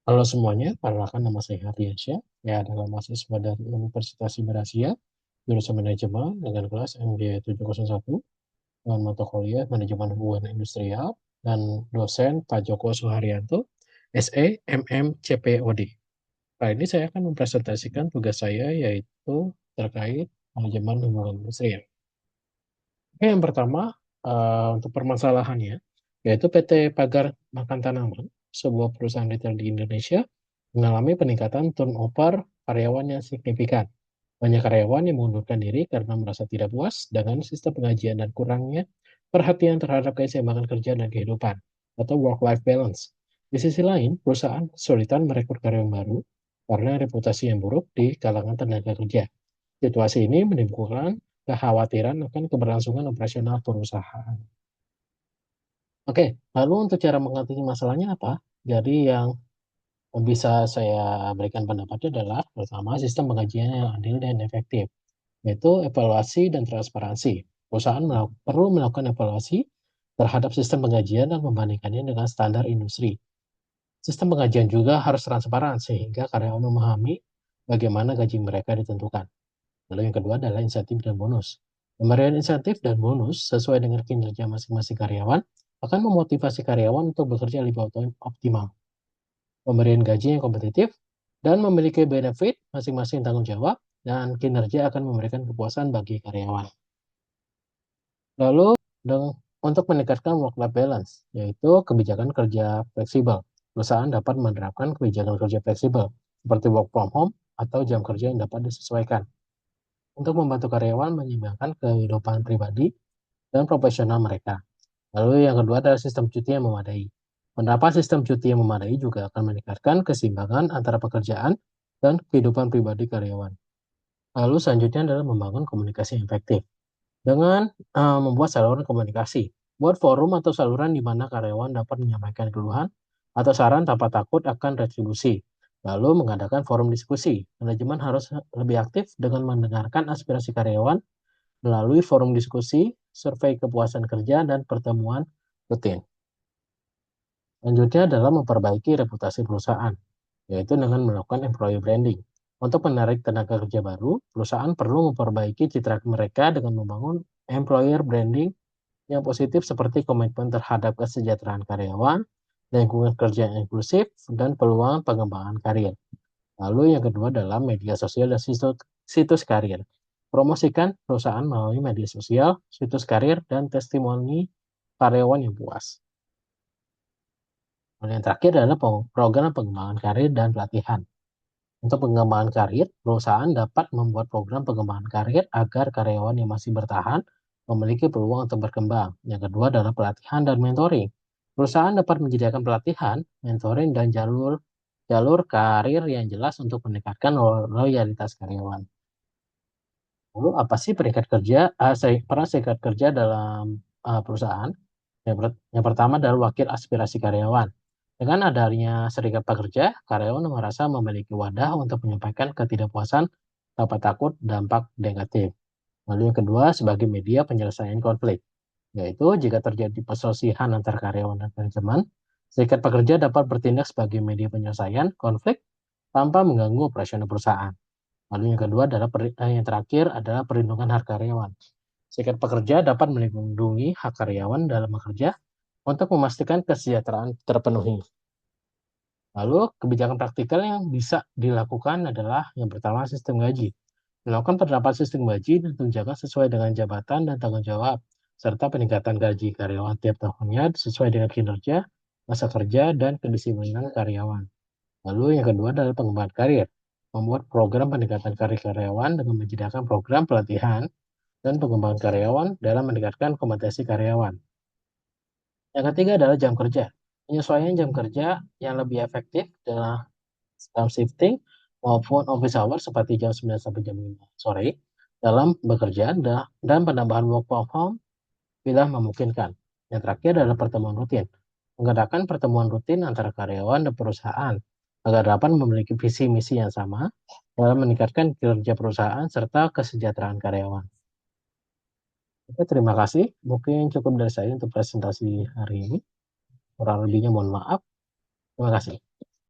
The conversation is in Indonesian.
Halo semuanya, perkenalkan nama saya Hardiansyah. Saya adalah mahasiswa dari Universitas Siberasia, jurusan manajemen dengan kelas MD 701, dengan mata kuliah manajemen hubungan industrial, dan dosen Pak Joko Suharyanto, SE MM CPOD. Kali ini saya akan mempresentasikan tugas saya yaitu terkait manajemen hubungan industrial. Oke, yang pertama, untuk permasalahannya, yaitu PT Pagar Makan Tanaman, sebuah perusahaan retail di Indonesia, mengalami peningkatan turnover karyawan yang signifikan. Banyak karyawan yang mengundurkan diri karena merasa tidak puas dengan sistem pengajian dan kurangnya perhatian terhadap keseimbangan kerja dan kehidupan, atau work-life balance. Di sisi lain, perusahaan kesulitan merekrut karyawan baru karena reputasi yang buruk di kalangan tenaga kerja. Situasi ini menimbulkan kekhawatiran akan keberlangsungan operasional perusahaan. Oke, lalu untuk cara mengatasi masalahnya apa? Jadi yang bisa saya berikan pendapatnya adalah pertama sistem pengajian yang adil dan efektif, yaitu evaluasi dan transparansi. Perusahaan perlu melakukan evaluasi terhadap sistem pengajian dan membandingkannya dengan standar industri. Sistem pengajian juga harus transparan sehingga karyawan memahami bagaimana gaji mereka ditentukan. Lalu yang kedua adalah insentif dan bonus. Pemberian insentif dan bonus sesuai dengan kinerja masing-masing karyawan akan memotivasi karyawan untuk bekerja lebih optimal. Pemberian gaji yang kompetitif dan memiliki benefit masing-masing tanggung jawab dan kinerja akan memberikan kepuasan bagi karyawan. Lalu untuk meningkatkan work-life balance, yaitu kebijakan kerja fleksibel. Perusahaan dapat menerapkan kebijakan kerja fleksibel seperti work from home atau jam kerja yang dapat disesuaikan untuk membantu karyawan menyeimbangkan kehidupan pribadi dan profesional mereka. Lalu yang kedua adalah sistem cuti yang memadai. Penerapan sistem cuti yang memadai juga akan meningkatkan keseimbangan antara pekerjaan dan kehidupan pribadi karyawan. Lalu selanjutnya adalah membangun komunikasi yang efektif dengan membuat saluran komunikasi. Buat forum atau saluran di mana karyawan dapat menyampaikan keluhan atau saran tanpa takut akan retribusi. Lalu mengadakan forum diskusi. Manajemen harus lebih aktif dengan mendengarkan aspirasi karyawan melalui forum diskusi, survei kepuasan kerja, dan pertemuan rutin. Selanjutnya adalah memperbaiki reputasi perusahaan, yaitu dengan melakukan employee branding. Untuk menarik tenaga kerja baru, perusahaan perlu memperbaiki citra mereka dengan membangun employer branding yang positif seperti komitmen terhadap kesejahteraan karyawan, lingkungan kerja yang inklusif, dan peluang pengembangan karir. Lalu yang kedua adalah media sosial dan situs karir. Promosikan perusahaan melalui media sosial, situs karir, dan testimoni karyawan yang puas. Dan yang terakhir adalah program pengembangan karir dan pelatihan. Untuk pengembangan karir, perusahaan dapat membuat program pengembangan karir agar karyawan yang masih bertahan memiliki peluang untuk berkembang. Yang kedua adalah pelatihan dan mentoring. Perusahaan dapat menyediakan pelatihan, mentoring, dan jalur jalur karir yang jelas untuk meningkatkan loyalitas karyawan. Lalu apa sih peringkat kerja, peran serikat kerja dalam perusahaan? Yang pertama adalah wakil aspirasi karyawan. Dengan adanya serikat pekerja, karyawan merasa memiliki wadah untuk menyampaikan ketidakpuasan tanpa takut dampak negatif. Lalu yang kedua, sebagai media penyelesaian konflik, yaitu jika terjadi perselisihan antar karyawan dan manajemen, serikat pekerja dapat bertindak sebagai media penyelesaian konflik tanpa mengganggu operasional perusahaan. Lalu yang kedua adalah yang terakhir adalah perlindungan hak karyawan. Serikat pekerja dapat melindungi hak karyawan dalam bekerja untuk memastikan kesejahteraan terpenuhi. Lalu kebijakan praktikal yang bisa dilakukan adalah yang pertama sistem gaji. Melakukan penerapan sistem gaji dan tunjangan sesuai dengan jabatan dan tanggung jawab, serta peningkatan gaji karyawan tiap tahunnya sesuai dengan kinerja, masa kerja, dan kedisiplinan karyawan. Lalu yang kedua adalah pengembangan karir. Membuat program peningkatan karir karyawan dengan menyediakan program pelatihan dan pengembangan karyawan dalam meningkatkan kompetensi karyawan. Yang ketiga adalah jam kerja. Penyesuaian jam kerja yang lebih efektif dalam shifting maupun office hour seperti jam 9 sampai jam 5 sore dalam bekerja dan penambahan work from home bila memungkinkan. Yang terakhir adalah pertemuan rutin. Mengadakan pertemuan rutin antara karyawan dan perusahaan agar dapat memiliki visi misi yang sama dalam meningkatkan kinerja perusahaan serta kesejahteraan karyawan. Oke, terima kasih. Mungkin cukup dari saya untuk presentasi hari ini. Kurang lebihnya mohon maaf. Terima kasih.